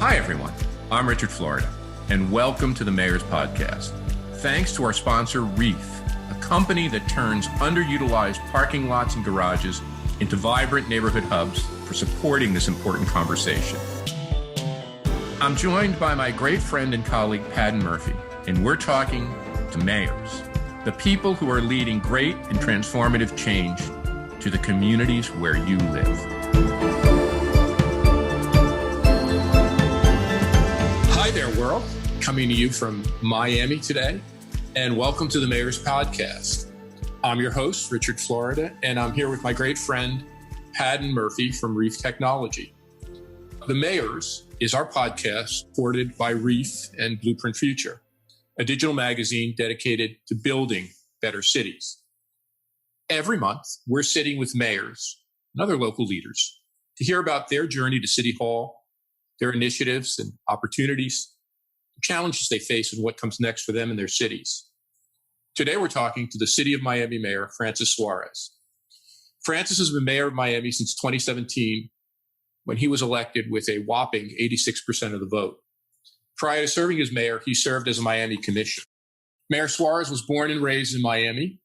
Hi, everyone. I'm Richard Florida, and welcome to the Mayor's Podcast. Thanks to our sponsor, Reef, a company that turns underutilized parking lots and garages into vibrant neighborhood hubs, for supporting this important conversation. I'm joined by my great friend and colleague, Padden Murphy, and we're talking to mayors, the people who are leading great and transformative change to the communities where you live. Hi there, world. Coming to you from Miami today, and welcome to the Mayor's Podcast. I'm your host, Richard Florida, and I'm here with my great friend, Padden Murphy from Reef Technology. The Mayor's is our podcast supported by Reef and Blueprint Future, a digital magazine dedicated to building better cities. Every month, we're sitting with mayors and other local leaders to hear about their journey to City Hall, their initiatives and opportunities, the challenges they face, and what comes next for them in their cities. Today, we're talking to the City of Miami Mayor, Francis Suarez. Francis has been mayor of Miami since 2017, when he was elected with a whopping 86% of the vote. Prior to serving as mayor, he served as a Miami commissioner. Mayor Suarez was born and raised in Miami.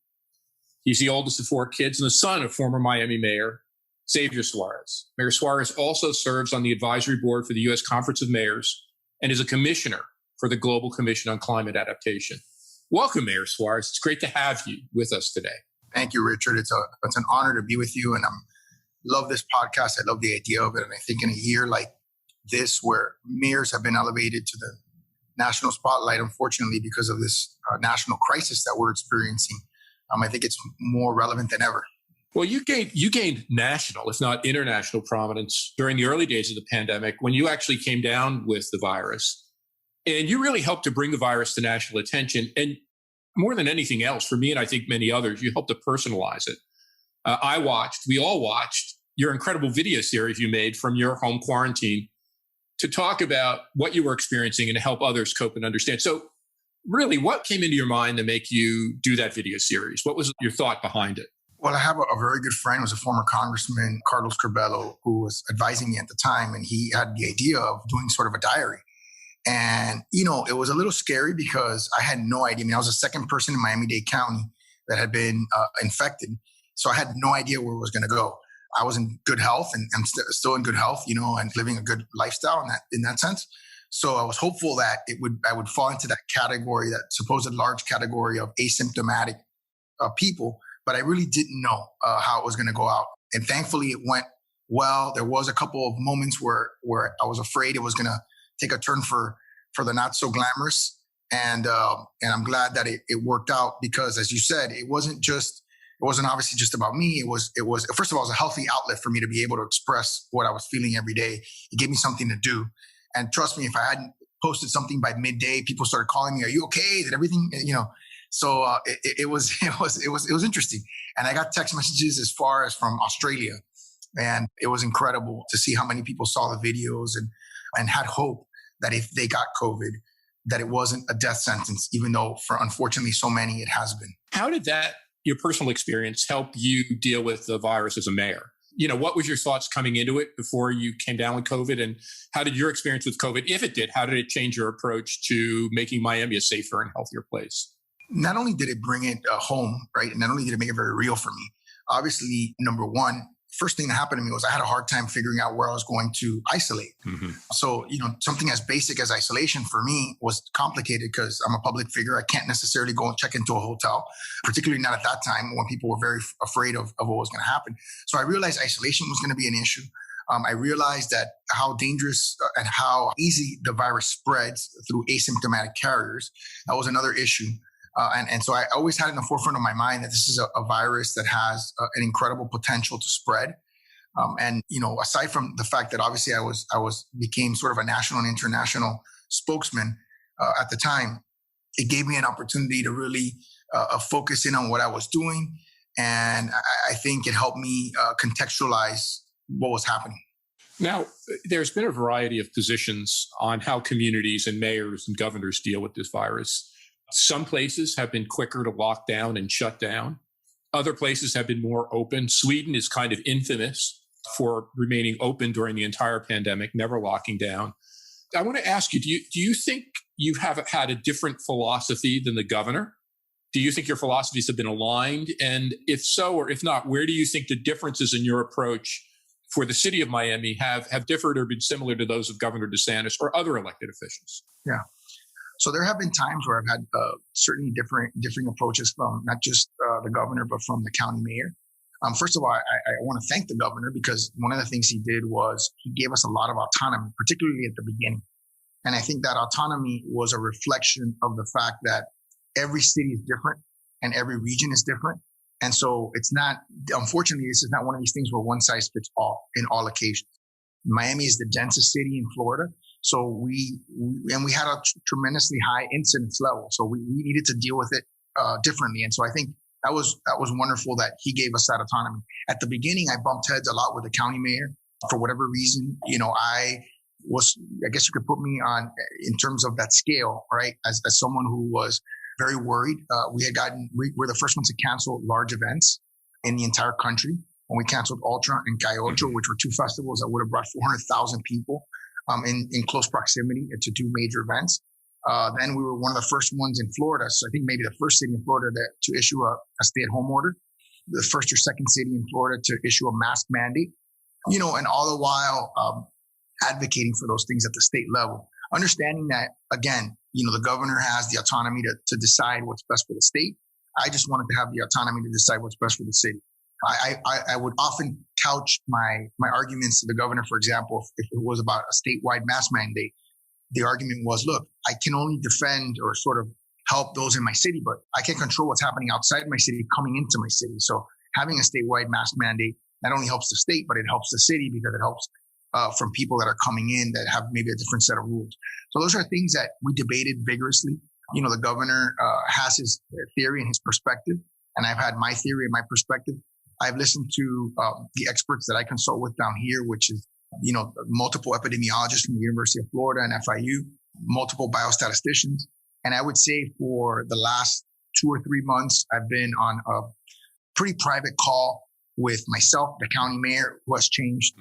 He's the oldest of 4 kids and the son of former Miami Mayor Xavier Suarez. Mayor Suarez also serves on the advisory board for the U.S. Conference of Mayors and is a commissioner for the Global Commission on Climate Adaptation. Welcome, Mayor Suarez. It's great to have you with us today. Thank you, Richard. It's an honor to be with you, and I love this podcast. I love the idea of it, and I think in a year like this, where mayors have been elevated to the national spotlight, unfortunately, because of this national crisis that we're experiencing, I think it's more relevant than ever. Well, you gained national, if not international, prominence during the early days of the pandemic when you actually came down with the virus. And you really helped to bring the virus to national attention. And more than anything else, for me and I think many others, you helped to personalize it. We all watched your incredible video series you made from your home quarantine to talk about what you were experiencing and to help others cope and understand. So really, what came into your mind to make you do that video series? What was your thought behind it? Well, I have a very good friend who was a former congressman, Carlos Curbelo, who was advising me at the time, and he had the idea of doing sort of a diary. And, it was a little scary because I had no idea. I was the second person in Miami-Dade County that had been infected. So I had no idea where it was going to go. I was in good health, and I'm still in good health, and living a good lifestyle in that sense. So I was hopeful that I would fall into that category, that supposed large category of asymptomatic people. But I really didn't know how it was going to go out. And thankfully, it went well. There was a couple of moments where I was afraid it was going to take a turn for the not so glamorous. And I'm glad that it worked out, because, as you said, it wasn't obviously just about me. It was first of all, it was a healthy outlet for me to be able to express what I was feeling every day. It gave me something to do. And trust me, if I hadn't posted something by midday, people started calling me, "Are you okay? Did everything?" So it was interesting. And I got text messages as far as from Australia, and it was incredible to see how many people saw the videos and had hope that if they got COVID, that it wasn't a death sentence, even though for unfortunately so many it has been. How did your personal experience help you deal with the virus as a mayor? What was your thoughts coming into it before you came down with COVID? And how did your experience with COVID, if it did, how did it change your approach to making Miami a safer and healthier place? Not only did it bring it home, right? And not only did it make it very real for me, obviously, number one, first thing that happened to me was I had a hard time figuring out where I was going to isolate. Mm-hmm. So, something as basic as isolation for me was complicated because I'm a public figure. I can't necessarily go and check into a hotel, particularly not at that time when people were very afraid of what was going to happen. So I realized isolation was going to be an issue. I realized that how dangerous and how easy the virus spreads through asymptomatic carriers. That was another issue. And so I always had in the forefront of my mind that this is a virus that has an incredible potential to spread. And aside from the fact that obviously I became sort of a national and international spokesman at the time, it gave me an opportunity to really focus in on what I was doing. And I think it helped me contextualize what was happening. Now, there's been a variety of positions on how communities and mayors and governors deal with this virus. Some places have been quicker to lock down and shut down. Other places have been more open. Sweden is kind of infamous for remaining open during the entire pandemic, never locking down. I want to ask you, do you think you have had a different philosophy than the governor? Do you think your philosophies have been aligned? And if so, or if not, where do you think the differences in your approach for the city of Miami have differed or been similar to those of Governor DeSantis or other elected officials? Yeah. So there have been times where I've had certainly differing approaches from not just the governor, but from the county mayor. First of all, I want to thank the governor because one of the things he did was he gave us a lot of autonomy, particularly at the beginning. And I think that autonomy was a reflection of the fact that every city is different and every region is different. And so it's not, unfortunately, this is not one of these things where one size fits all in all occasions. Miami is the densest city in Florida. So we had a tremendously high incidence level. So we needed to deal with it differently. And so I think that was wonderful that he gave us that autonomy. At the beginning, I bumped heads a lot with the county mayor for whatever reason. I guess you could put me on in terms of that scale, right? As someone who was very worried. We're the first ones to cancel large events in the entire country. When we canceled Ultra and Cayocho, which were two festivals that would have brought 400,000 people in close proximity to two major events. Then we were one of the first ones in Florida. So I think maybe the first city in Florida to issue a stay-at-home order, the first or second city in Florida to issue a mask mandate, and all the while advocating for those things at the state level. Understanding that, again, the governor has the autonomy to decide what's best for the state. I just wanted to have the autonomy to decide what's best for the city. I would often couch my arguments to the governor, for example, if it was about a statewide mask mandate. The argument was, look, I can only defend or sort of help those in my city, but I can't control what's happening outside my city coming into my city. So having a statewide mask mandate not only helps the state, but it helps the city because it helps from people that are coming in that have maybe a different set of rules. So those are things that we debated vigorously. The governor has his theory and his perspective, and I've had my theory and my perspective. I've listened to the experts that I consult with down here, which is, multiple epidemiologists from the University of Florida and FIU, multiple biostatisticians. And I would say for the last 2 or 3 months, I've been on a pretty private call with myself, the county mayor, who has changed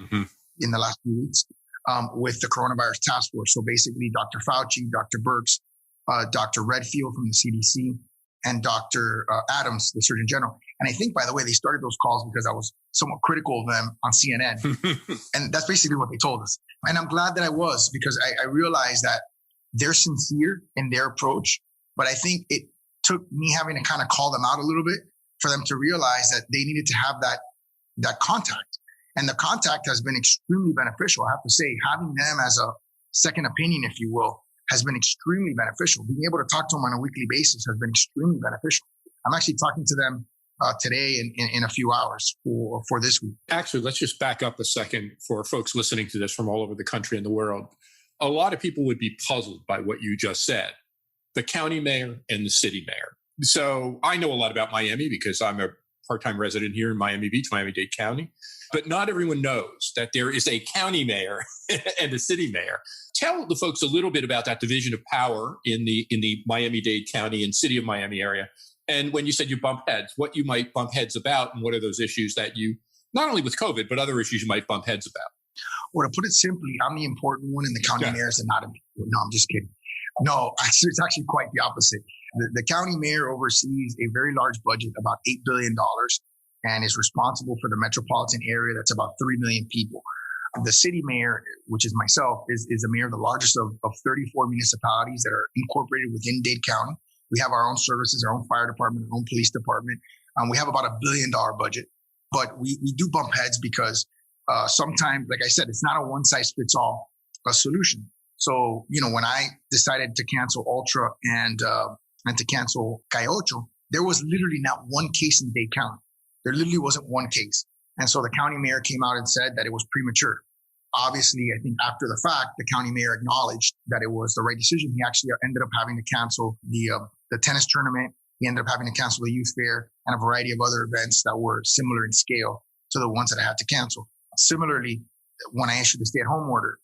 in the last few weeks, with the coronavirus task force. So basically Dr. Fauci, Dr. Birx, Dr. Redfield from the CDC, and Dr. Adams, the Surgeon General. And I think, by the way, they started those calls because I was somewhat critical of them on CNN. And that's basically what they told us. And I'm glad that I was, because I realized that they're sincere in their approach. But I think it took me having to kind of call them out a little bit for them to realize that they needed to have that contact. And the contact has been extremely beneficial. I have to say, having them as a second opinion, if you will, has been extremely beneficial. Being able to talk to them on a weekly basis has been extremely beneficial. I'm actually talking to them today in a few hours for this week. Actually, let's just back up a second for folks listening to this from all over the country and the world. A lot of people would be puzzled by what you just said, the county mayor and the city mayor. So I know a lot about Miami because I'm a part-time resident here in Miami Beach, Miami-Dade County. But not everyone knows that there is a county mayor and a city mayor. Tell the folks a little bit about that division of power in the Miami-Dade County and city of Miami area. And when you said you bump heads, what you might bump heads about, and what are those issues that you, not only with COVID, but other issues you might bump heads about? Well, to put it simply, I'm the important one and the county mayors are not important. No, I'm just kidding. No, it's actually quite the opposite. The county mayor oversees a very large budget, about $8 billion, and is responsible for the metropolitan area that's about 3 million people. The city mayor, which is myself, is the mayor of the largest of 34 municipalities that are incorporated within Dade County. We have our own services, our own fire department, our own police department. We have about $1 billion budget, but we do bump heads because sometimes, like I said, it's not a one-size-fits-all solution. So, when I decided to cancel Ultra and to cancel Cayocho, there was literally not one case in Dade County. There literally wasn't one case. And so the county mayor came out and said that it was premature. Obviously, I think after the fact, the county mayor acknowledged that it was the right decision. He actually ended up having to cancel the tennis tournament. He ended up having to cancel the youth fair and a variety of other events that were similar in scale to the ones that I had to cancel. Similarly, when I issued the stay-at-home order,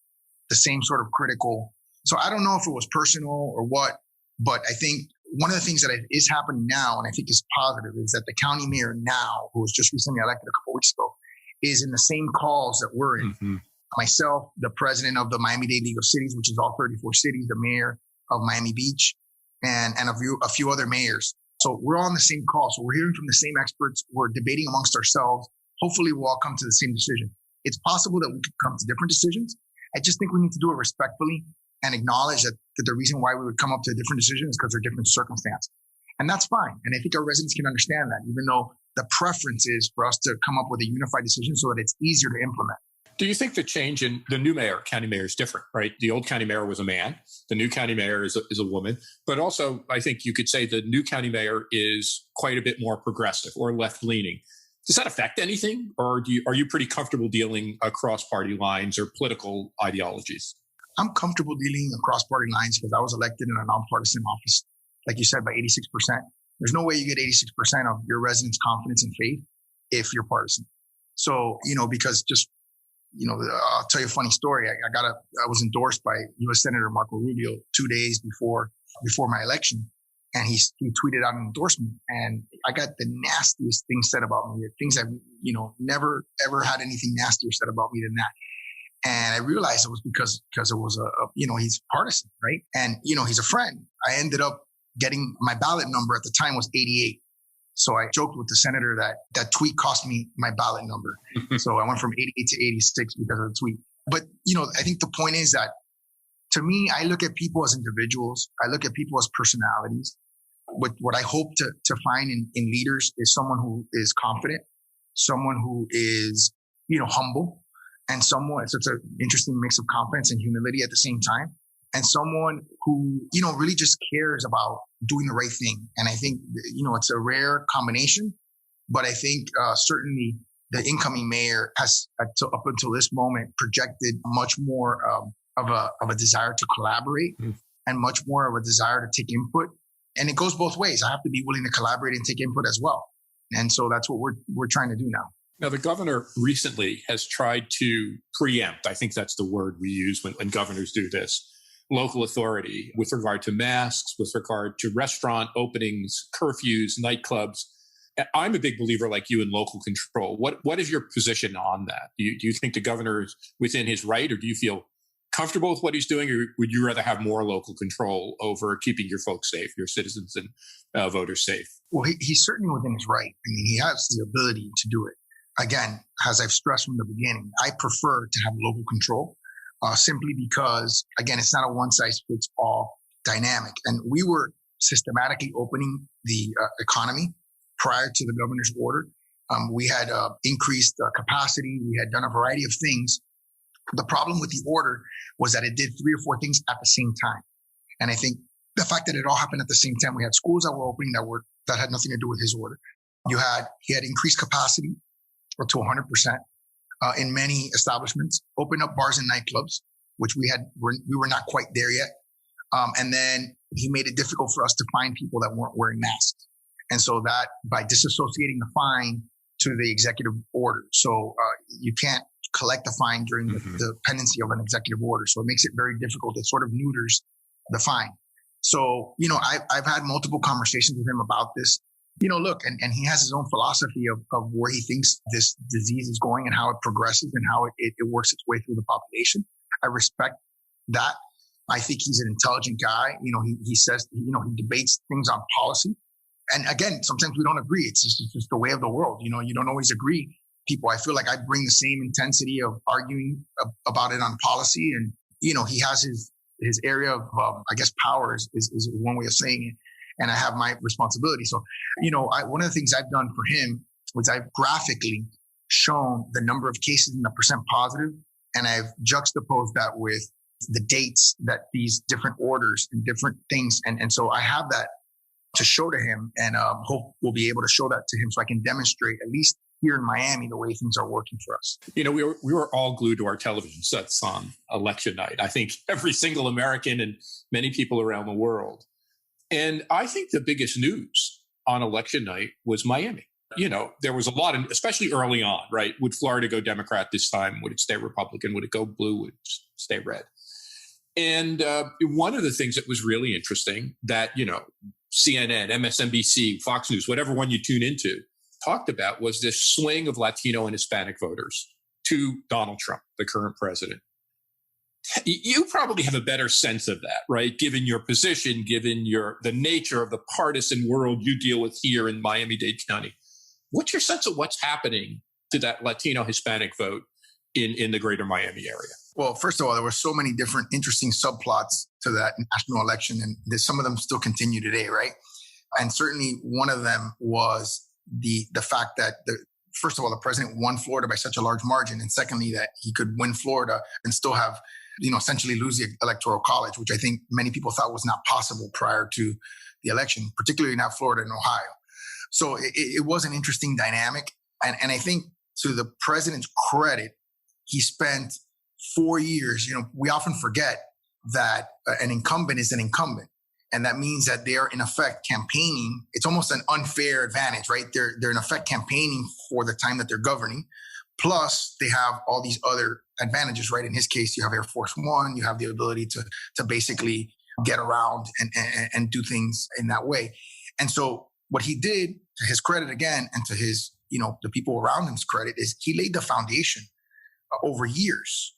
the same sort of critical. So I don't know if it was personal or what, but I think one of the things that is happening now, and I think is positive, is that the county mayor now, who was just recently elected a couple weeks ago, is in the same calls that we're in. myself, the president of the Miami-Dade League of Cities, which is all 34 cities, the mayor of Miami Beach, and a few other mayors. So we're all on the same call. So we're hearing from the same experts. We're debating amongst ourselves. Hopefully we'll all come to the same decision. It's possible that we could come to different decisions. I just think we need to do it respectfully and acknowledge that the reason why we would come up to a different decision is because they're different circumstances. And that's fine. And I think our residents can understand that, even though the preference is for us to come up with a unified decision so that it's easier to implement. Do you think the change in the new mayor, county mayor, is different, right? The old county mayor was a man. The new county mayor is a woman. But also, I think you could say the new county mayor is quite a bit more progressive or left-leaning. Does that affect anything? Or are you pretty comfortable dealing across party lines or political ideologies? I'm comfortable dealing across party lines because I was elected in a nonpartisan office, like you said, by 86%. There's no way you get 86% of your residents' confidence and faith if you're partisan. So, because just, I'll tell you a funny story. I was endorsed by U.S. Senator Marco Rubio 2 days before my election, and he tweeted out an endorsement, and I got the nastiest things said about me. Things I've never ever had anything nastier said about me than that. And I realized it was because it was he's partisan, right? And he's a friend. I ended up getting my ballot number at the time was 88. So I joked with the senator that tweet cost me my ballot number. So I went from 88 to 86 because of the tweet. But, I think the point is that to me, I look at people as individuals. I look at people as personalities. What I hope to find in leaders is someone who is confident, someone who is, humble, and someone, so it's an interesting mix of confidence and humility at the same time. And someone who, really just cares about doing the right thing. And I think, it's a rare combination, but I think certainly the incoming mayor has, up until this moment, projected much more of a desire to collaborate and much more of a desire to take input. And it goes both ways. I have to be willing to collaborate and take input as well. And so that's what we're trying to do now. Now, the governor recently has tried to preempt, I think that's the word we use when governors do this, local authority with regard to masks, with regard to restaurant openings, curfews, nightclubs. I'm a big believer like you in local control. What is your position on that? Do you think the governor is within his right, or do you feel comfortable with what he's doing, or would you rather have more local control over keeping your folks safe, your citizens and voters safe? Well, he's certainly within his right. I mean, he has the ability to do it. Again, as I've stressed from the beginning, I prefer to have local control simply because, again, it's not a one-size-fits-all dynamic. And we were systematically opening the economy prior to the governor's order. We had increased capacity. We had done a variety of things. The problem with the order was that it did 3 or 4 things at the same time. And I think the fact that it all happened at the same time, we had schools that were opening that had nothing to do with his order. He had increased capacity to 100% in many establishments, opened up bars and nightclubs, which we were not quite there yet. And then he made it difficult for us to find people that weren't wearing masks. And so that by disassociating the fine to the executive order. So you can't collect the fine during the pendency of an executive order. So it makes it very difficult. It sort of neuters the fine. So, I've had multiple conversations with him about this. Look, and he has his own philosophy of where he thinks this disease is going and how it progresses and how it works its way through the population. I respect that. I think he's an intelligent guy. He says, he debates things on policy. And again, sometimes we don't agree. It's just the way of the world. You don't always agree. People, I feel like I bring the same intensity of arguing about it on policy. And, he has his area of, power is one way of saying it. And I have my responsibility. So, one of the things I've done for him was I've graphically shown the number of cases and the percent positive. And I've juxtaposed that with the dates that these different orders and different things. And so I have that to show to him, and hope we'll be able to show that to him so I can demonstrate, at least here in Miami, the way things are working for us. We were all glued to our television sets on election night. I think every single American and many people around the world. And I think the biggest news on election night was Miami. There was a lot, especially early on, right? Would Florida go Democrat this time? Would it stay Republican? Would it go blue? Would it stay red? And one of the things that was really interesting that, CNN, MSNBC, Fox News, whatever one you tune into, talked about was this swing of Latino and Hispanic voters to Donald Trump, the current president. You probably have a better sense of that, right? Given your position, given the nature of the partisan world you deal with here in Miami-Dade County. What's your sense of what's happening to that Latino Hispanic vote in the greater Miami area? Well, first of all, there were so many different interesting subplots to that national election, and some of them still continue today, right? And certainly one of them was the fact that first of all, the president won Florida by such a large margin, and secondly, that he could win Florida and still have, essentially lose the electoral college, which I think many people thought was not possible prior to the election, particularly not Florida and Ohio. So it was an interesting dynamic. And I think to the president's credit, he spent 4 years. We often forget that an incumbent is an incumbent. And that means that they're in effect campaigning. It's almost an unfair advantage, right? They're in effect campaigning for the time that they're governing. Plus, they have all these other advantages, right? In his case, you have Air Force One. You have the ability to basically get around and do things in that way. And so what he did, to his credit again, and to his, the people around him's credit, is he laid the foundation over years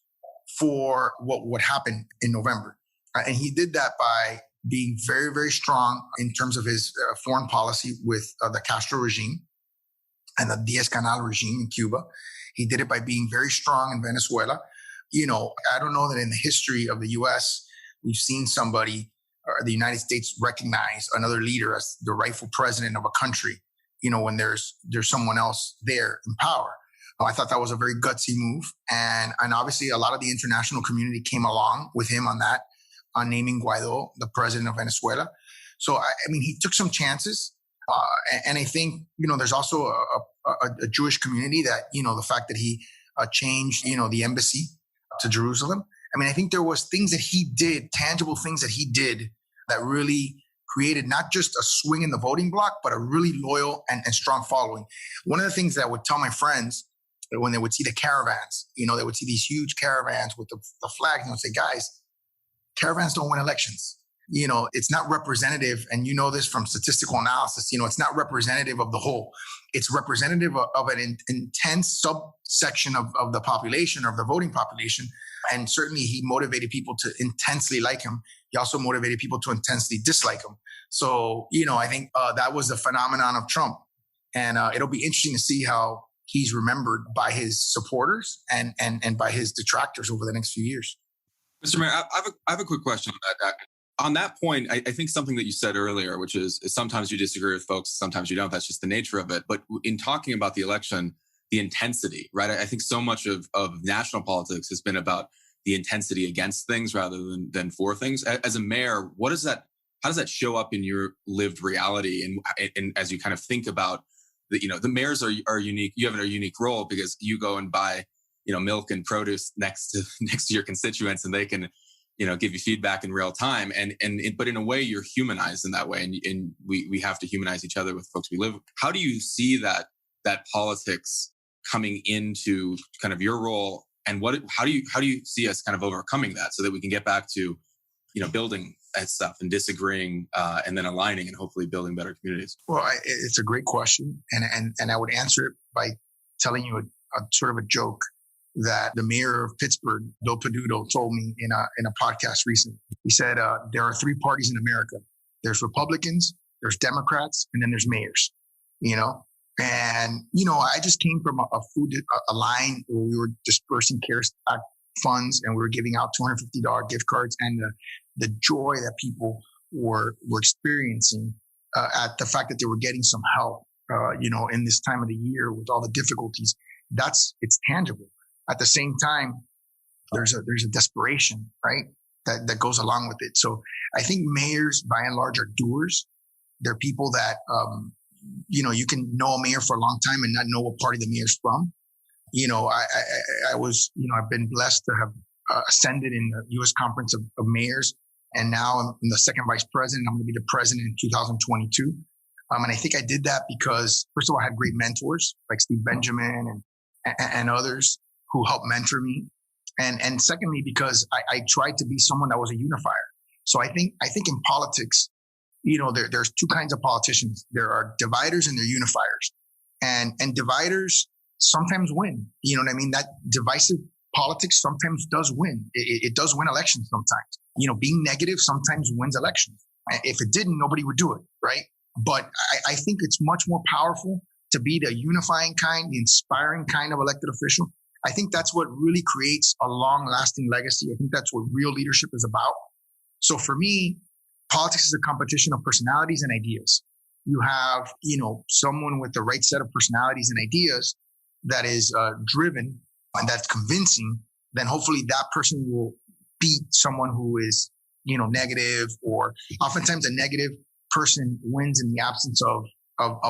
for what would happen in November. And he did that by being very, very strong in terms of his foreign policy with the Castro regime and the Diaz-Canel regime in Cuba. He did it by being very strong in Venezuela. I don't know that in the history of the U.S. we've seen somebody or the United States recognize another leader as the rightful president of a country, when there's someone else there in power. I thought that was a very gutsy move. And obviously a lot of the international community came along with him on that, on naming Guaido the president of Venezuela. So, he took some chances. And I think, there's also a Jewish community that, the fact that he changed, the embassy to Jerusalem. I think there was things that he did, tangible things that he did that really created not just a swing in the voting block, but a really loyal and strong following. One of the things that I would tell my friends when they would see the caravans, they would see these huge caravans with the flag, and they would say, guys, caravans don't win elections. It's not representative. And this from statistical analysis, it's not representative of the whole. It's representative of an intense subsection of the population, of the voting population. And certainly he motivated people to intensely like him. He also motivated people to intensely dislike him. So, I think that was the phenomenon of Trump. And it'll be interesting to see how he's remembered by his supporters and by his detractors over the next few years. Mr. Mayor, I have a quick question about that. On that point, I think something that you said earlier, which is sometimes you disagree with folks, sometimes you don't. That's just the nature of it. But in talking about the election, the intensity, right? I think so much of national politics has been about the intensity against things rather than for things. As a mayor, how does that show up in your lived reality? And as you kind of think about the mayors are unique. You have a unique role because you go and buy, milk and produce next to your constituents, and they can, give you feedback in real time. But in a way, you're humanized in that way. And we have to humanize each other with folks we live with. How do you see that politics coming into kind of your role? And how do you see us kind of overcoming that so that we can get back to, building and stuff and disagreeing and then aligning and hopefully building better communities? Well, it's a great question. And I would answer it by telling you a sort of a joke that the mayor of Pittsburgh, Bill Peduto, told me in a podcast recently. He said, there are three parties in America. There's Republicans, there's Democrats, and then there's mayors, And, I just came from a line where we were dispersing CARES Act funds and we were giving out $250 gift cards, and the joy that people were experiencing at the fact that they were getting some help, in this time of the year with all the difficulties, it's tangible. At the same time, there's a desperation, right, that goes along with it. So I think mayors, by and large, are doers. They're people that, you can know a mayor for a long time and not know what party the mayor's from. I was, I've been blessed to have ascended in the U.S. Conference of Mayors, and now I'm the second vice president. I'm going to be the president in 2022. And I think I did that because, first of all, I had great mentors like Steve Benjamin and others who helped mentor me. And secondly, because I tried to be someone that was a unifier. So I think in politics, there's two kinds of politicians. There are dividers and there are unifiers. And dividers sometimes win. You know what I mean? That divisive politics sometimes does win. It does win elections sometimes. Being negative sometimes wins elections. If it didn't, nobody would do it, right? But I think it's much more powerful to be the unifying kind, the inspiring kind of elected official. I think that's what really creates a long-lasting legacy. I think that's what real leadership is about. So for me, politics is a competition of personalities and ideas. You have, someone with the right set of personalities and ideas that is driven and that's convincing, then hopefully that person will beat someone who is, negative, or oftentimes a negative person wins in the absence of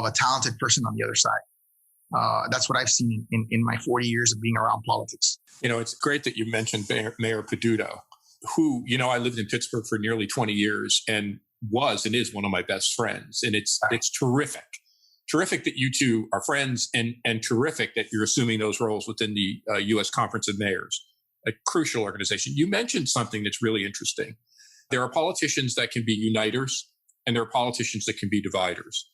a talented person on the other side. That's what I've seen in my 40 years of being around politics. It's great that you mentioned Mayor Peduto, who, I lived in Pittsburgh for nearly 20 years and was and is one of my best friends. And it's terrific. Terrific that you two are friends, and terrific that you're assuming those roles within the U.S. Conference of Mayors, a crucial organization. You mentioned something that's really interesting. There are politicians that can be uniters, and there are politicians that can be dividers.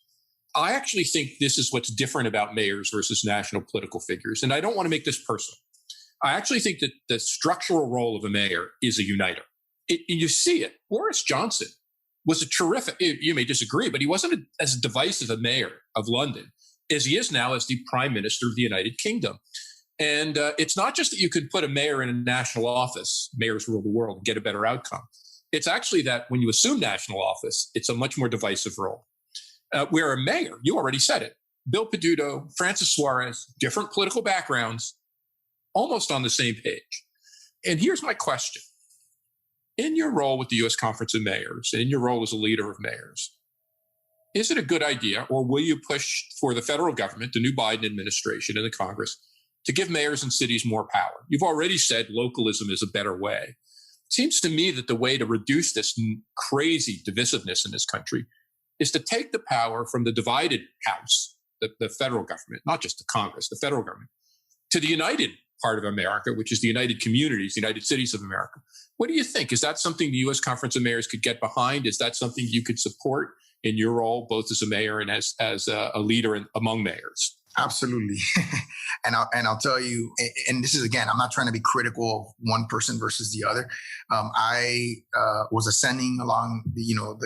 I actually think this is what's different about mayors versus national political figures. And I don't want to make this personal. I actually think that the structural role of a mayor is a uniter. You see it. Boris Johnson was a terrific, you may disagree, but he wasn't as divisive a mayor of London as he is now as the Prime Minister of the United Kingdom. And it's not just that you could put a mayor in a national office, mayors rule the world, and get a better outcome. It's actually that when you assume national office, it's a much more divisive role. Where a mayor, you already said it, Bill Peduto, Francis Suarez, different political backgrounds, almost on the same page. And here's my question. In your role with the U.S. Conference of Mayors, and in your role as a leader of mayors, is it a good idea, or will you push for the federal government, the new Biden administration and the Congress, to give mayors and cities more power? You've already said localism is a better way. It seems to me that the way to reduce this crazy divisiveness in this country is to take the power from the divided house, the federal government, not just the Congress, the federal government, to the united part of America, which is the United Communities, the United Cities of America. What do you think? Is that something the U.S. Conference of Mayors could get behind? Is that something you could support in your role, both as a mayor and as a leader among mayors? Absolutely. And I'll tell you, and this is, again, I'm not trying to be critical of one person versus the other. I was ascending along the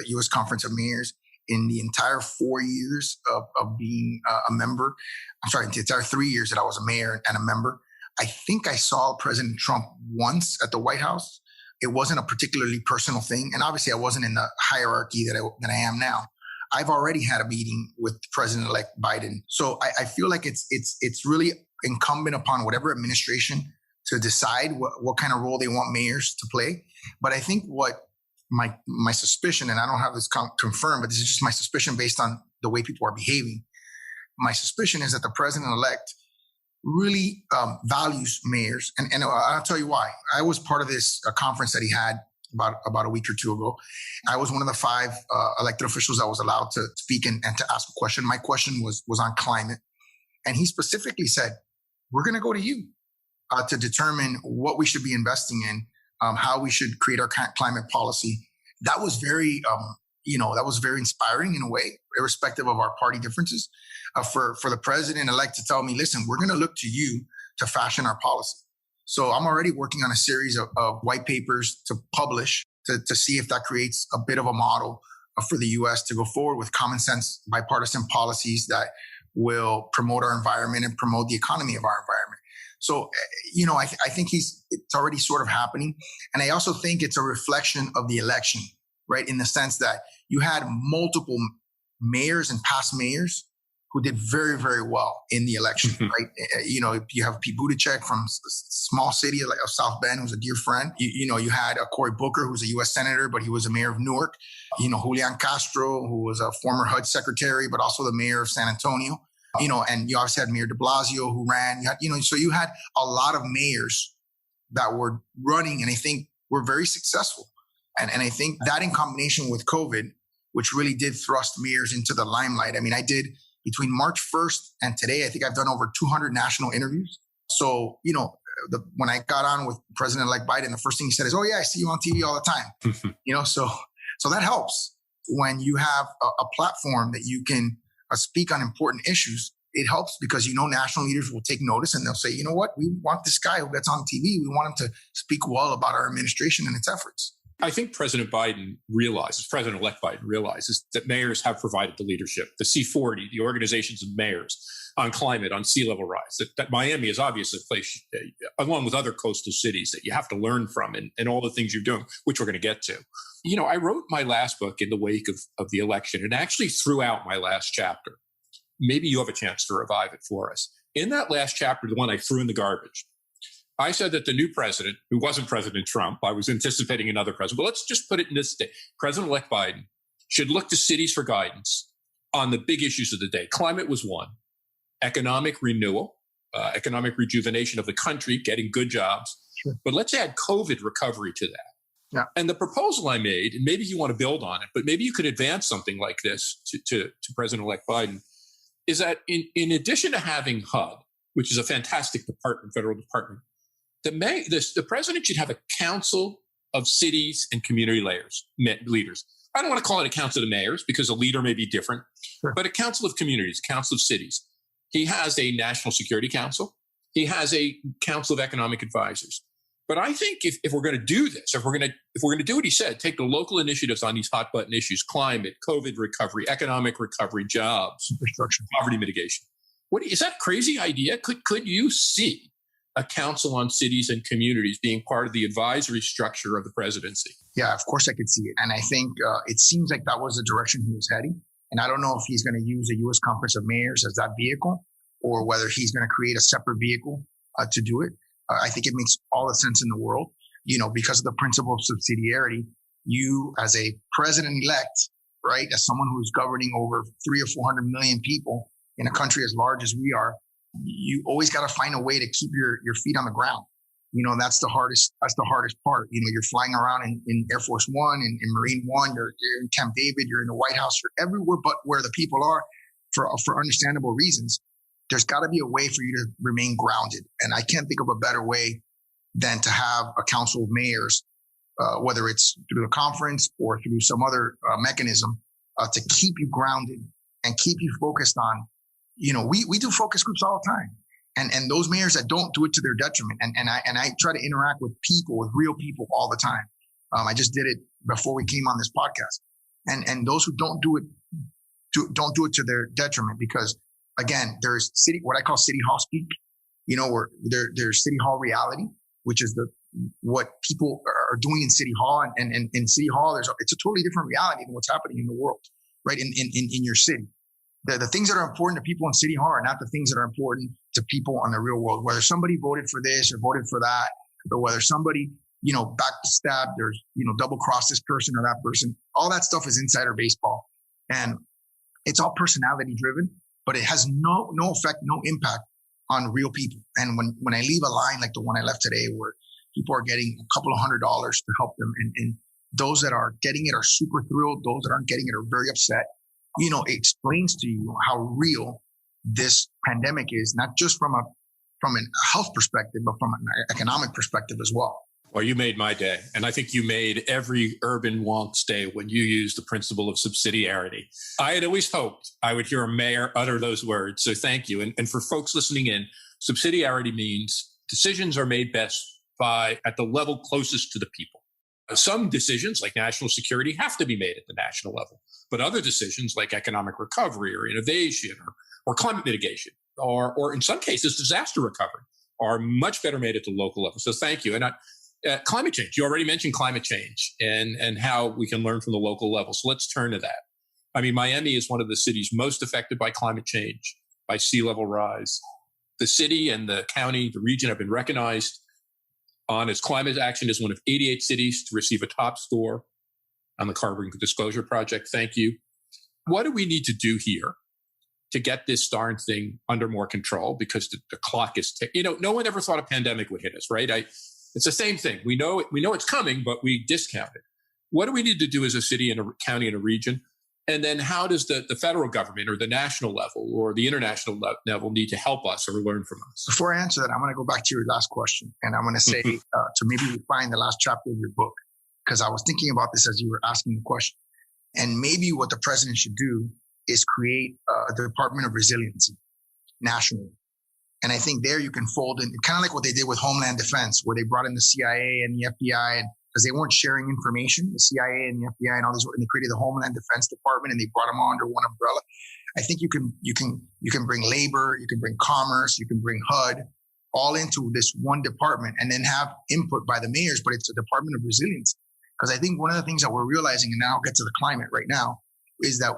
U.S. Conference of Mayors in the entire 4 years of being a member. I'm sorry, the entire 3 years that I was a mayor and a member. I think I saw President Trump once at the White House. It wasn't a particularly personal thing. And obviously I wasn't in the hierarchy that I am now. I've already had a meeting with President-elect Biden. So I feel like it's really incumbent upon whatever administration to decide what kind of role they want mayors to play. But I think what my suspicion, and I don't have this confirmed, but this is just my suspicion based on the way people are behaving. My suspicion is that the president-elect really values mayors. And I'll tell you why. I was part of this conference that he had about a week or two ago. I was one of the 5 elected officials that was allowed to speak and to ask a question. My question was on climate. And he specifically said, we're going to go to you to determine what we should be investing in, how we should create our climate policy. That was very, that was very inspiring in a way, irrespective of our party differences, for the president-elect to tell me, listen, we're going to look to you to fashion our policy. So I'm already working on a series of white papers to publish to see if that creates a bit of a model for the U.S. to go forward with common sense bipartisan policies that will promote our environment and promote the economy of our environment. So, I think it's already sort of happening. And I also think it's a reflection of the election, right? In the sense that you had multiple mayors and past mayors who did very, very well in the election, right? You have Pete Buttigieg from a small city of South Bend, who's a dear friend. You had Cory Booker, who's a U.S. senator, but he was a mayor of Newark. Julian Castro, who was a former HUD secretary, but also the mayor of San Antonio. And you obviously had Mayor de Blasio who ran. So you had a lot of mayors that were running, and I think were very successful. And I think that in combination with COVID, which really did thrust mayors into the limelight. I mean, I did between March 1st and today, I think I've done over 200 national interviews. So, when I got on with President-elect Biden, the first thing he said is, "Oh yeah, I see you on TV all the time." So that helps when you have a platform that you can speak on important issues. it helps because, national leaders will take notice and they'll say, you know what, we want this guy who gets on TV. We want him to speak well about our administration and its efforts. I think President President-elect Biden realizes that mayors have provided the leadership, the C40, the organizations of mayors on climate, on sea level rise, that Miami is obviously a place, along with other coastal cities, that you have to learn from and all the things you're doing, which we're going to get to. I wrote my last book in the wake of the election and actually threw out my last chapter. Maybe you have a chance to revive it for us. In that last chapter, the one I threw in the garbage, I said that the new president, who wasn't President Trump, I was anticipating another president, but let's just put it in this day. President-elect Biden should look to cities for guidance on the big issues of the day. Climate was one. Economic renewal, economic rejuvenation of the country, getting good jobs. Sure. But let's add COVID recovery to that. Yeah. And the proposal I made, and maybe you want to build on it, but maybe you could advance something like this to President-elect Biden, is that in addition to having HUD, which is a fantastic federal department, the president should have a council of cities and community leaders. I don't want to call it a council of mayors because a leader may be different, sure, but a council of communities, a council of cities. He has a national security council. He has a council of economic advisors. But I think if we're going to do this, if we're going to do what he said, take the local initiatives on these hot button issues, climate, COVID recovery, economic recovery, jobs, infrastructure, poverty mitigation. Is that a crazy idea? Could you see a council on cities and communities being part of the advisory structure of the presidency? Yeah, of course I could see it. And I think it seems like that was the direction he was heading. And I don't know if he's going to use the U.S. Conference of Mayors as that vehicle or whether he's going to create a separate vehicle to do it. I think it makes all the sense in the world, because of the principle of subsidiarity. You, as a president-elect, right, as someone who's governing over 300 or 400 million people in a country as large as we are, you always got to find a way to keep your feet on the ground. That's the hardest part. You're flying around in Air Force One and in Marine One, you're in Camp David, you're in the White House, you're everywhere but where the people are for understandable reasons. There's got to be a way for you to remain grounded. And I can't think of a better way than to have a council of mayors, whether it's through the conference or through some other mechanism, to keep you grounded and keep you focused on, we do focus groups all the time. And those mayors that don't do it to their detriment. And I try to interact with people, with real people all the time. I just did it before we came on this podcast. And those who don't do it to their detriment, because again, there's what I call city hall speak, where there's city hall reality, which is what people are doing in city hall. And in city hall, it's a totally different reality than what's happening in the world, right? In your city. The things that are important to people in City Hall are not the things that are important to people on the real world. Whether somebody voted for this or voted for that, or whether somebody, backstabbed or, double crossed this person or that person, all that stuff is insider baseball. And it's all personality driven, but it has no effect, no impact on real people. And when I leave a line like the one I left today, where people are getting a couple of $100 to help them, and those that are getting it are super thrilled. Those that aren't getting it are very upset. It explains to you how real this pandemic is, not just from a health perspective, but from an economic perspective as well. Well, you made my day. And I think you made every urban wonk's day when you used the principle of subsidiarity. I had always hoped I would hear a mayor utter those words. So thank you. And for folks listening in, subsidiarity means decisions are made best at the level closest to the people. Some decisions, like national security, have to be made at the national level. But other decisions, like economic recovery or innovation or climate mitigation, or in some cases, disaster recovery, are much better made at the local level. So thank you. And climate change, you already mentioned climate change and how we can learn from the local level. So let's turn to that. I mean, Miami is one of the cities most affected by climate change, by sea level rise. The city and the county, the region have been recognized on its climate action as one of 88 cities to receive a top score on the Carbon Disclosure Project. Thank you. What do we need to do here to get this darn thing under more control? Because the clock is no one ever thought a pandemic would hit us, right? It's the same thing. We know it's coming, but we discount it. What do we need to do as a city and a county and a region? And then how does the federal government or the national level or the international level need to help us or learn from us? Before I answer that, I'm going to go back to your last question. And I'm going to say to maybe refine the last chapter of your book, because I was thinking about this as you were asking the question. And maybe what the president should do is create the Department of Resiliency. nationally. And I think there you can fold in, kind of like what they did with Homeland Defense, where they brought in the CIA and the FBI, and because they weren't sharing information, the CIA and the FBI and all these, and they created the Homeland Defense Department and they brought them all under one umbrella. I think you can bring labor, you can bring commerce, you can bring HUD all into this one department and then have input by the mayors, but it's a Department of Resilience. Because I think one of the things that we're realizing, and now I'll get to the climate right now, is that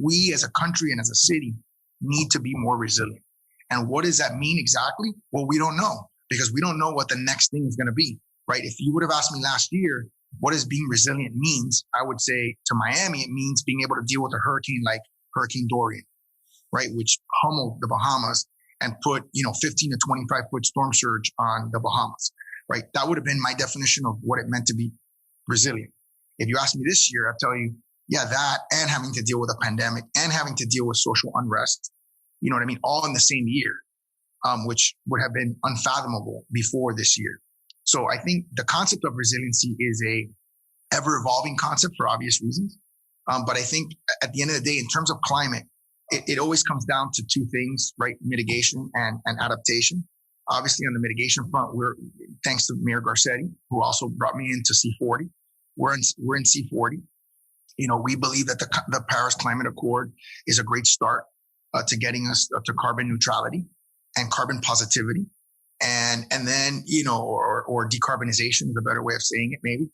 we as a country and as a city need to be more resilient. And what does that mean exactly? Well, we don't know, because we don't know what the next thing is going to be, right? If you would have asked me last year, what does being resilient means? I would say to Miami, it means being able to deal with a hurricane like Hurricane Dorian, right? Which pummeled the Bahamas and put, 15 to 25 foot storm surge on the Bahamas, right? That would have been my definition of what it meant to be resilient. If you ask me this year, I'll tell you, yeah, that and having to deal with a pandemic and having to deal with social unrest, you know what I mean? All in the same year, which would have been unfathomable before this year. So I think the concept of resiliency is a ever evolving concept for obvious reasons. But I think at the end of the day, in terms of climate, it always comes down to two things, right? Mitigation and adaptation. Obviously, on the mitigation front, thanks to Mayor Garcetti, who also brought me into C40. We're in C40. We believe that the Paris Climate Accord is a great start to getting us to carbon neutrality and carbon positivity, and then or decarbonization is a better way of saying it, maybe.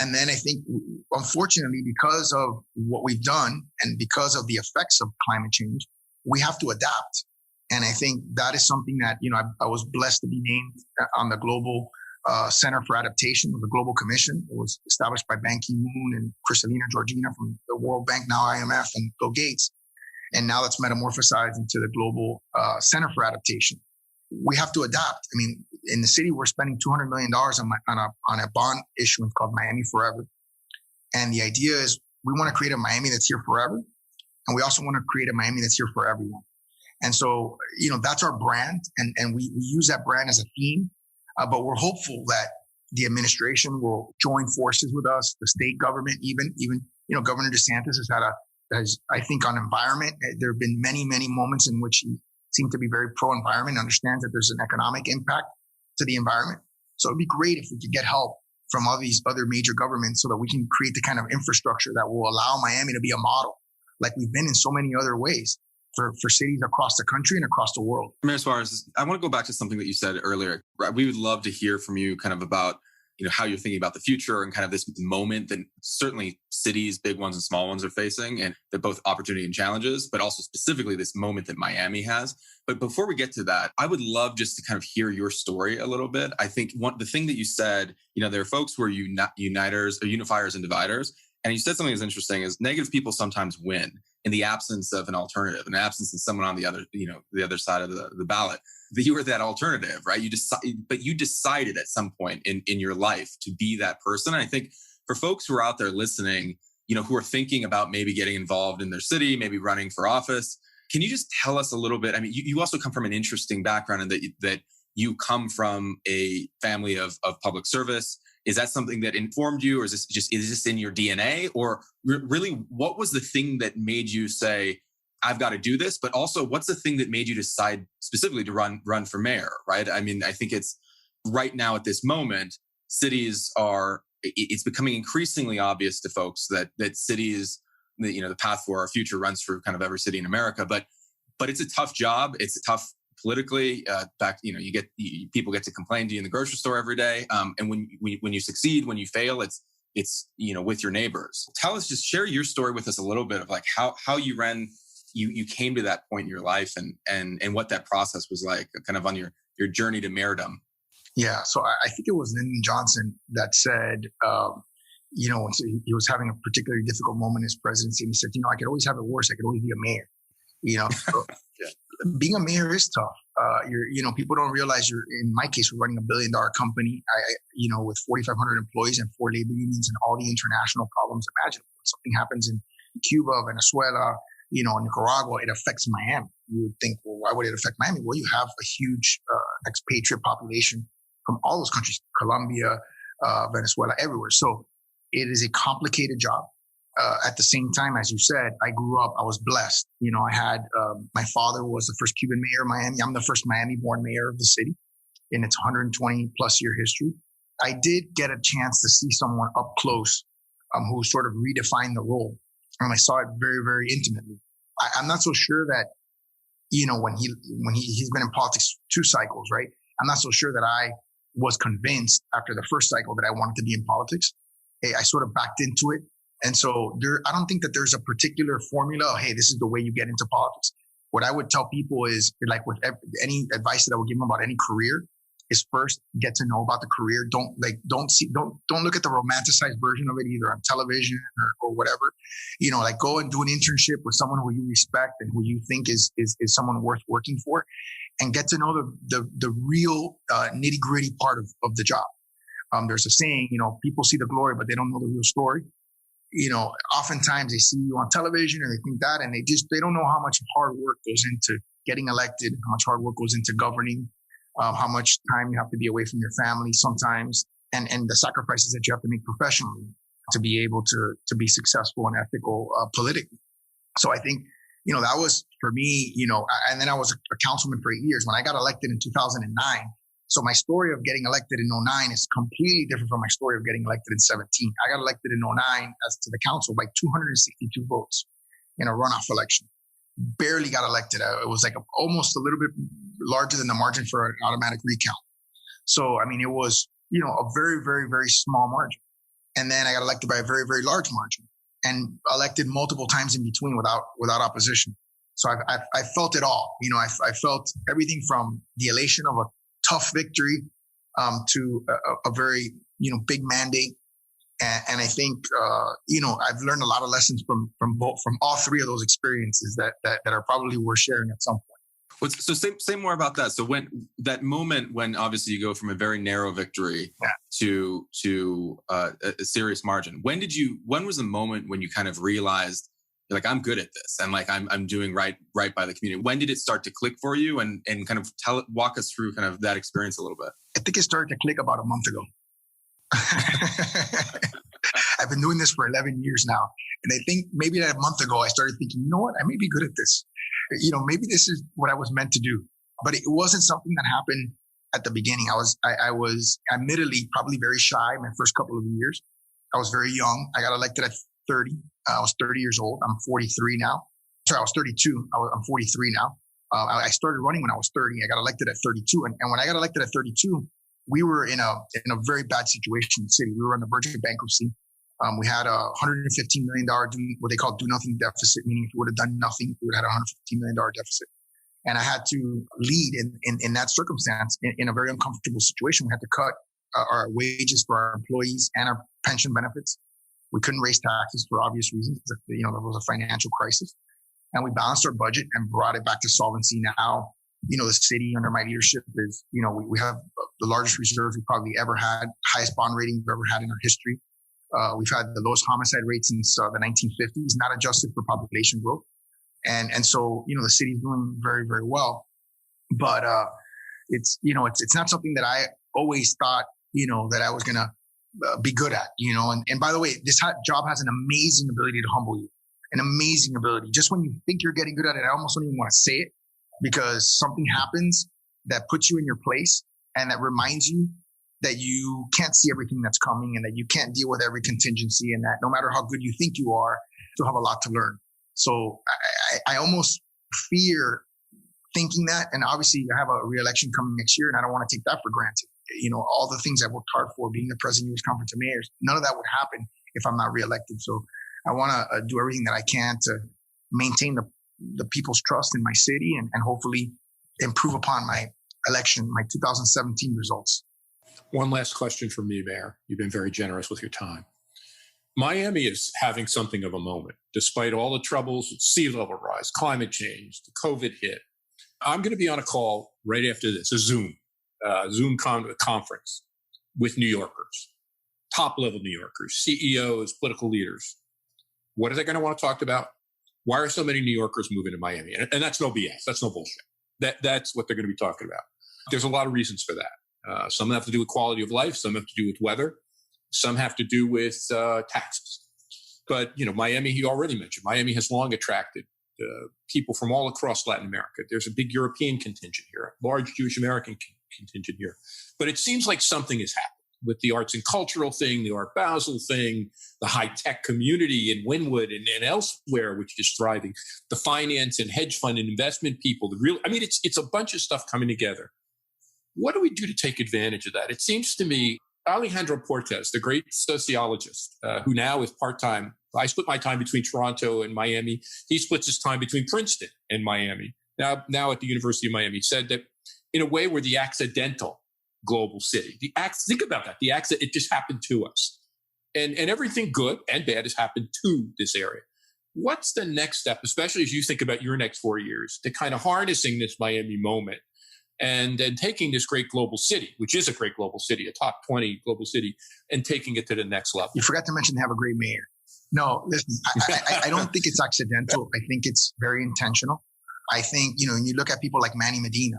And then I think, unfortunately, because of what we've done and because of the effects of climate change, we have to adapt. And I think that is something that, I was blessed to be named on the Global Center for Adaptation of the Global Commission. It was established by Ban Ki-moon and Kristalina Georgina from the World Bank, now IMF, and Bill Gates. And now it's metamorphosized into the Global Center for Adaptation. We have to adapt. I mean, in the city, we're spending $200 million on a bond issuance called Miami Forever. And the idea is we want to create a Miami that's here forever. And we also want to create a Miami that's here for everyone. And so, that's our brand. And we use that brand as a theme. But we're hopeful that the administration will join forces with us, the state government, even Governor DeSantis has, I think, on environment, there have been many, many moments in which he seemed to be very pro-environment, understands that there's an economic impact to the environment. So it'd be great if we could get help from all these other major governments so that we can create the kind of infrastructure that will allow Miami to be a model, like we've been in so many other ways for cities across the country and across the world. Mayor Suarez, I want to go back to something that you said earlier. We would love to hear from you kind of about how you're thinking about the future and kind of this moment that certainly cities, big ones and small ones, are facing, and that both opportunity and challenges, but also specifically this moment that Miami has. But before we get to that, I would love just to kind of hear your story a little bit. I think the thing that you said, there are folks who are uniters or unifiers and dividers. And you said something that's interesting is negative people sometimes win in the absence of an alternative, in the absence of someone on the other side of the ballot. That you were that alternative, right? But you decided at some point in your life to be that person. And I think for folks who are out there listening, who are thinking about maybe getting involved in their city, maybe running for office, can you just tell us a little bit? I mean, you also come from an interesting background in that you come from a family of public service. Is that something that informed you, or is this in your DNA? Or really, what was the thing that made you say, I've got to do this? But also, what's the thing that made you decide specifically to run for mayor, right? I mean, I think it's right now at this moment, it's becoming increasingly obvious to folks that cities, the path for our future runs through kind of every city in America. But it's a tough job. It's tough politically. People get to complain to you in the grocery store every day. And when you succeed, when you fail, it's with your neighbors. Just share your story with us a little bit of like how you ran. You came to that point in your life and what that process was like, kind of on your journey to mayordom. Yeah. So I think it was Lyndon Johnson that said, when he was having a particularly difficult moment in his presidency, and he said, I could always have it worse. I could always be a mayor. So being a mayor is tough. People don't realize in my case, we're running $1 billion company, with 4,500 employees and 4 labor unions and all the international problems imaginable. If something happens in Cuba, Venezuela, Nicaragua, it affects Miami. You would think, well, why would it affect Miami? Well, you have a huge expatriate population from all those countries, Colombia, Venezuela, everywhere. So it is a complicated job. at the same time, as you said, I grew up, I was blessed. I had, my father was the first Cuban mayor of Miami. I'm the first Miami-born mayor of the city in its 120 plus year history. I did get a chance to see someone up close who sort of redefined the role. And I saw it very, very intimately. I'm not so sure that, when he's been in politics 2 cycles, right? I'm not so sure that I was convinced after the first cycle that I wanted to be in politics. I sort of backed into it. And so I don't think that there's a particular formula. Hey, this is the way you get into politics. What I would tell people is, like with any advice that I would give them about any career, is first get to know about the career. Don't look at the romanticized version of it either on television or whatever. Go and do an internship with someone who you respect and who you think is someone worth working for, and get to know the real nitty gritty part of the job. There's a saying, people see the glory, but they don't know the real story. Oftentimes they see you on television and they think that, and they don't know how much hard work goes into getting elected, how much hard work goes into governing, how much time you have to be away from your family sometimes, and the sacrifices that you have to make professionally to be able to be successful and ethical politically. So I think, that was for me, and then I was a councilman for 8 years. When I got elected in 2009, so my story of getting elected in 2009 is completely different from my story of getting elected in 2017. I got elected in 2009 as to the council by 262 votes in a runoff election. Barely got elected. It was like almost a little bit larger than the margin for an automatic recount. So, it was, a very, very, very small margin. And then I got elected by a very, very large margin and elected multiple times in between without opposition. So I felt it all. I felt everything from the elation of a tough victory to a very, big mandate. And I think, I've learned a lot of lessons from all 3 of those experiences that are probably worth sharing at some point. So say more about that. So when that moment when obviously you go from a very narrow victory to a serious margin, when was the moment when you kind of realized, like, I'm good at this and like I'm doing right by the community? When did it start to click for you, and kind of walk us through kind of that experience a little bit? I think it started to click about a month ago. I've been doing this for 11 years now. And I think maybe that a month ago, I started thinking, you know what, I may be good at this. Maybe this is what I was meant to do. But it wasn't something that happened at the beginning. I was admittedly probably very shy my first couple of years. I was very young. I got elected at 30. I was 30 years old. I'm 43 now. Sorry, I was 32. I'm 43 now. I started running when I was 30. I got elected at 32. And when I got elected at 32, we were in a very bad situation in the city. We were on the verge of bankruptcy. We had a $115 million, what they call do nothing deficit, meaning if we would have done nothing, we would have had a $115 million deficit. And I had to lead in that circumstance in a very uncomfortable situation. We had to cut our wages for our employees and our pension benefits. We couldn't raise taxes for obvious reasons. There was a financial crisis. And we balanced our budget and brought it back to solvency. Now, the city under my leadership is, we have the largest reserves we've probably ever had, highest bond rating we've ever had in our history. We've had the lowest homicide rate since the 1950s, not adjusted for population growth. And so, the city's doing very, very well. But it's not something that I always thought, that I was going to be good at, And by the way, this job has an amazing ability to humble you, an amazing ability. Just when you think you're getting good at it, I almost don't even want to say it, because something happens that puts you in your place and that reminds you that you can't see everything that's coming and that you can't deal with every contingency, and that no matter how good you think you are, you'll have a lot to learn. So I almost fear thinking that. And obviously I have a re-election coming next year and I don't want to take that for granted. All the things I worked hard for, being the president of the U.S. Conference of Mayors, none of that would happen if I'm not reelected. So I want to do everything that I can to maintain the people's trust in my city and hopefully improve upon my 2017 results. One last question from me, Mayor. You've been very generous with your time. Miami is having something of a moment, despite all the troubles with sea level rise, climate change, the COVID hit. I'm going to be on a call right after this, a Zoom conference with New Yorkers, top-level New Yorkers, CEOs, political leaders. What are they going to want to talk about? Why are so many New Yorkers moving to Miami? And that's no BS. That's no bullshit. That's what they're going to be talking about. There's a lot of reasons for that. Some have to do with quality of life. Some have to do with weather. Some have to do with taxes. But, Miami, he already mentioned, Miami has long attracted people from all across Latin America. There's a big European contingent here, a large Jewish American contingent here. But it seems like something has happened with the arts and cultural thing, the Art Basel thing, the high-tech community in Wynwood and elsewhere, which is thriving, the finance and hedge fund and investment people, it's a bunch of stuff coming together. What do we do to take advantage of that? It seems to me, Alejandro Portes, the great sociologist, who now is part-time. I split my time between Toronto and Miami. He splits his time between Princeton and Miami. Now at the University of Miami, said that in a way we're the accidental global city. Think about that. It just happened to us. And everything good and bad has happened to this area. What's the next step, especially as you think about your next 4 years, to kind of harnessing this Miami moment and taking this great global city, which is a great global city, a top 20 global city, and taking it to the next level? You forgot to mention they have a great mayor. No, listen, I don't think it's accidental. I think it's very intentional. I think, when you look at people like Manny Medina,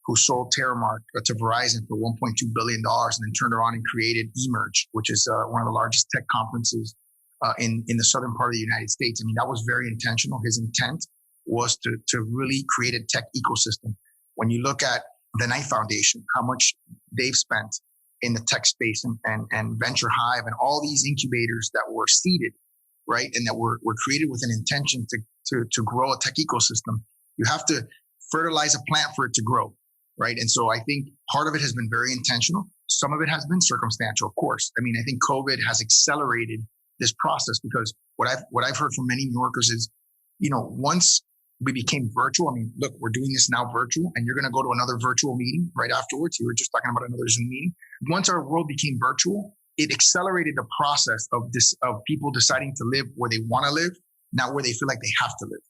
who sold Terramark to Verizon for $1.2 billion and then turned around and created Emerge, which is one of the largest tech conferences in the southern part of the United States. I mean, that was very intentional. His intent was to really create a tech ecosystem. When you look at the Knight Foundation, how much they've spent in the tech space and Venture Hive and all these incubators that were seeded, right, and that were created with an intention to grow a tech ecosystem, you have to fertilize a plant for it to grow, right? And so I think part of it has been very intentional. Some of it has been circumstantial, of course. I mean, I think COVID has accelerated this process because what I've heard from many New Yorkers is, once we became virtual, I mean, look, we're doing this now virtual, and you're going to go to another virtual meeting right afterwards. You were just talking about another Zoom meeting. Once our world became virtual, it accelerated the process of people deciding to live where they want to live, not where they feel like they have to live.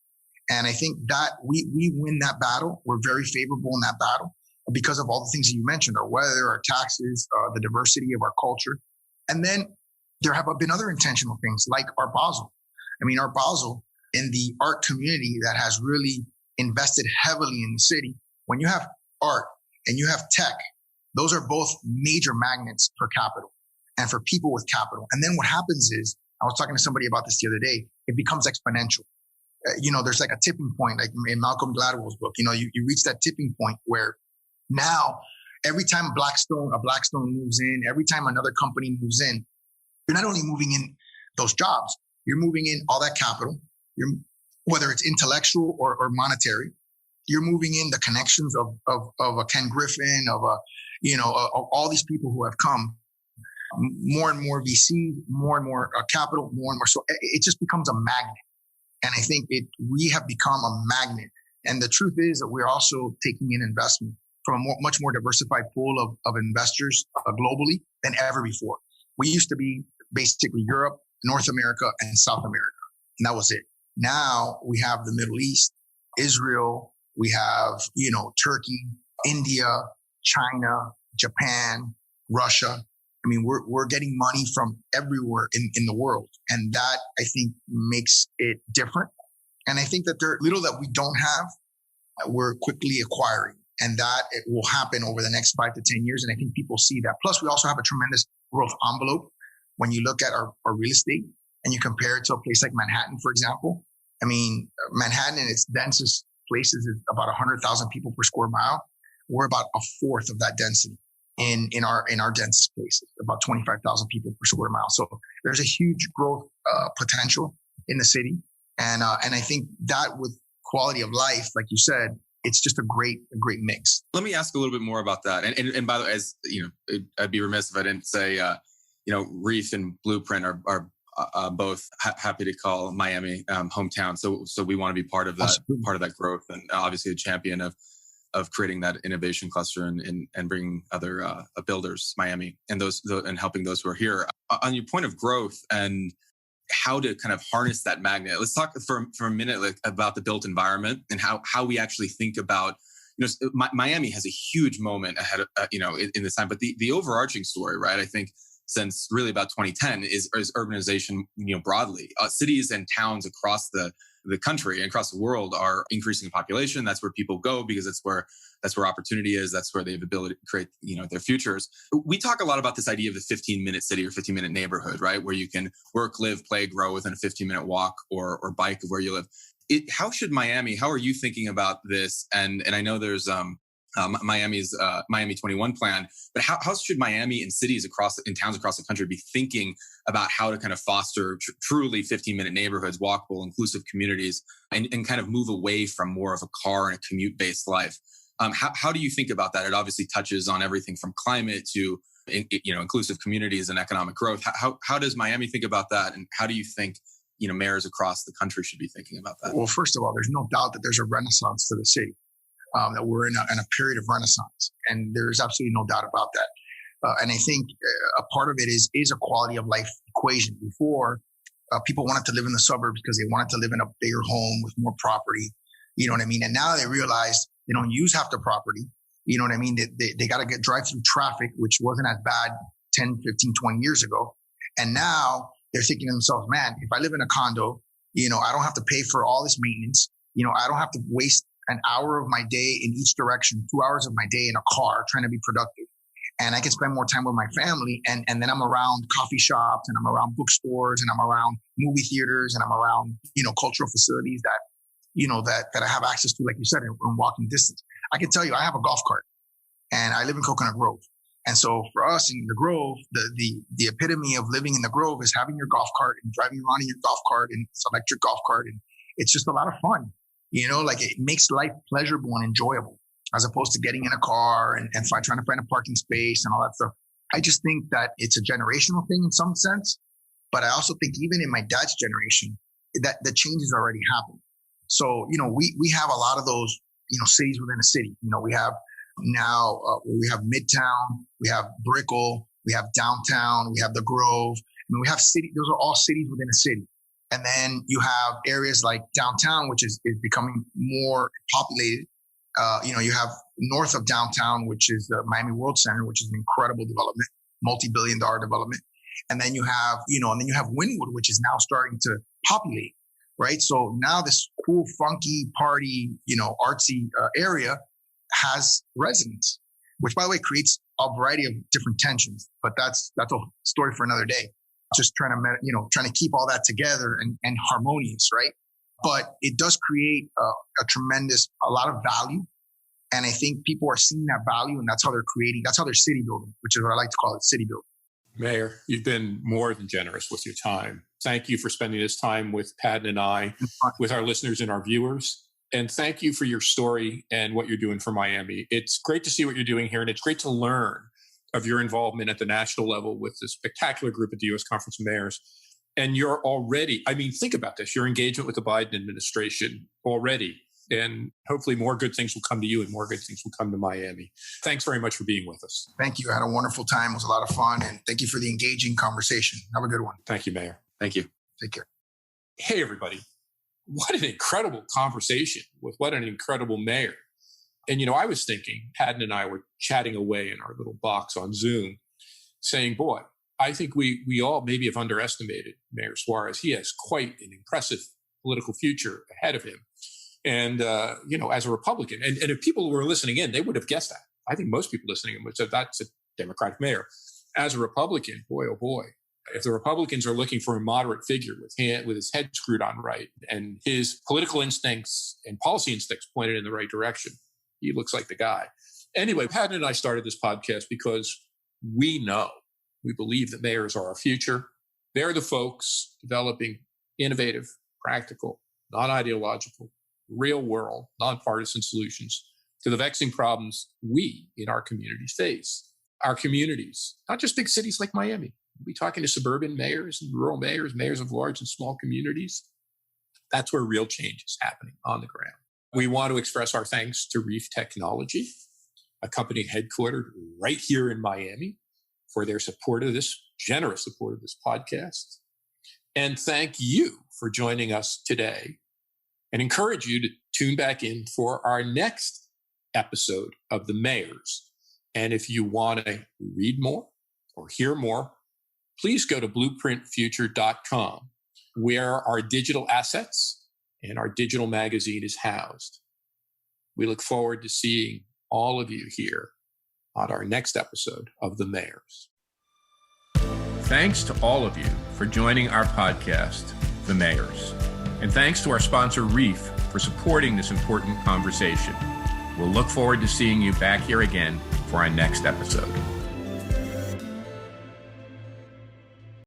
And I think that we win that battle. We're very favorable in that battle because of all the things that you mentioned, our weather, our taxes, the diversity of our culture. And then there have been other intentional things like Art Basel. I mean, Art Basel in the art community that has really invested heavily in the city. When you have art and you have tech, those are both major magnets for capital and for people with capital. And then what happens is, I was talking to somebody about this the other day, it becomes exponential. There's like a tipping point, like in Malcolm Gladwell's book, you reach that tipping point where now every time a Blackstone moves in, every time another company moves in, you're not only moving in those jobs, you're moving in all that capital, whether it's intellectual or monetary, you're moving in the connections of a Ken Griffin, of all these people who have come, more and more VC, more and more capital, more and more. So it just becomes a magnet. And I think we have become a magnet. And the truth is that we're also taking in investment from a much more diversified pool of investors globally than ever before. We used to be basically Europe, North America, and South America. And that was it. Now we have the Middle East, Israel, we have, Turkey, India, China, Japan, Russia. I mean, we're getting money from everywhere in the world. And that, I think, makes it different. And I think that there little that we don't have, we're quickly acquiring. And that it will happen over the next 5 to 10 years. And I think people see that. Plus, we also have a tremendous growth envelope. When you look at our real estate and you compare it to a place like Manhattan, for example, I mean, Manhattan in its densest places is about 100,000 people per square mile. We're about a fourth of that density in our densest places, about 25,000 people per square mile. So there's a huge growth potential in the city. And I think that with quality of life, like you said, it's just a great mix. Let me ask a little bit more about that. And by the way, as I'd be remiss if I didn't say, Reef and Blueprint are both happy to call Miami hometown. So we want to be part of that, Absolutely. Part of that growth, and obviously a champion of creating that innovation cluster and bringing other builders, Miami, and and helping those who are here. On your point of growth and how to kind of harness that magnet, let's talk for a minute about the built environment and how we actually think about. Miami has a huge moment ahead of in this time, but the overarching story, right? I think since really about 2010 is urbanization, broadly. Cities and towns across the the country and across the world are increasing in population. That's where people go because that's where opportunity is. That's where they have the ability to create, their futures. We talk a lot about this idea of the 15-minute city or 15-minute neighborhood, right? Where you can work, live, play, grow within a 15-minute walk or bike of where you live. How are you thinking about this? And I know there's Miami's Miami 21 plan, but how should Miami and cities in towns across the country be thinking about how to kind of foster truly 15-minute neighborhoods, walkable, inclusive communities, and kind of move away from more of a car and a commute-based life? How do you think about that? It obviously touches on everything from climate to inclusive communities and economic growth. How does Miami think about that, and how do you think mayors across the country should be thinking about that? Well, first of all, there's no doubt that there's a renaissance to the city. That we're in a period of renaissance, and there is absolutely no doubt about that. And I think a part of it is a quality of life equation. Before, people wanted to live in the suburbs because they wanted to live in a bigger home with more property. You know what I mean? And now they realize they don't use half the property. You know what I mean? They got to drive through traffic, which wasn't as bad 10, 15, 20 years ago. And now they're thinking to themselves, man, if I live in a condo, I don't have to pay for all this maintenance. I don't have to waste an hour of my day in each direction, 2 hours of my day in a car trying to be productive. And I can spend more time with my family. And then I'm around coffee shops, and I'm around bookstores, and I'm around movie theaters, and I'm around, cultural facilities that I have access to, like you said, in walking distance. I can tell you, I have a golf cart, and I live in Coconut Grove. And so for us in the Grove, the epitome of living in the Grove is having your golf cart and driving around in your golf cart, and it's an electric golf cart. And it's just a lot of fun. It makes life pleasurable and enjoyable, as opposed to getting in a car and trying to find a parking space and all that stuff. I just think that it's a generational thing in some sense. But I also think even in my dad's generation, that the change has already happened. So, we have a lot of those, cities within a city. We have now, we have Midtown, we have Brickell, we have downtown, we have the Grove. We have those are all cities within a city. And then you have areas like downtown, which is becoming more populated. You have north of downtown, which is the Miami World Center, which is an incredible development, multi-billion-dollar development. And then you have, Wynwood, which is now starting to populate, right? So now this cool, funky, party, artsy area has residents, which, by the way, creates a variety of different tensions. But that's a story for another day. Just trying to keep all that together and harmonious, right? But it does create a lot of value. And I think people are seeing that value, and that's how they're city building, which is what I like to call it, city building. Mayor, you've been more than generous with your time. Thank you for spending this time with Padden and I, with our listeners and our viewers. And thank you for your story and what you're doing for Miami. It's great to see what you're doing here, and it's great to learn of your involvement at the national level with this spectacular group at the U.S. Conference of Mayors. And you're already, think about this, your engagement with the Biden administration already. And hopefully more good things will come to you and more good things will come to Miami. Thanks very much for being with us. Thank you. I had a wonderful time. It was a lot of fun. And thank you for the engaging conversation. Have a good one. Thank you, Mayor. Thank you. Take care. Hey, everybody. What an incredible conversation with what an incredible mayor. And, I was thinking, Padden and I were chatting away in our little box on Zoom, saying, boy, I think we all maybe have underestimated Mayor Suarez. He has quite an impressive political future ahead of him. And, as a Republican, and if people were listening in, they would have guessed that. I think most people listening in would say that's a Democratic mayor. As a Republican, boy, oh boy, if the Republicans are looking for a moderate figure with his head screwed on right and his political instincts and policy instincts pointed in the right direction, he looks like the guy. Anyway, Padden and I started this podcast because we believe that mayors are our future. They're the folks developing innovative, practical, non-ideological, real-world, nonpartisan solutions to the vexing problems we in our communities face. Our communities, not just big cities like Miami. We'll be talking to suburban mayors and rural mayors, mayors of large and small communities. That's where real change is happening on the ground. We want to express our thanks to Reef Technology, a company headquartered right here in Miami, for their generous support of this podcast. And thank you for joining us today, and encourage you to tune back in for our next episode of The Mayors. And if you want to read more or hear more, please go to blueprintfuture.com, where our digital assets and our digital magazine is housed. We look forward to seeing all of you here on our next episode of The Mayors. Thanks to all of you for joining our podcast, The Mayors. And thanks to our sponsor, Reef, for supporting this important conversation. We'll look forward to seeing you back here again for our next episode.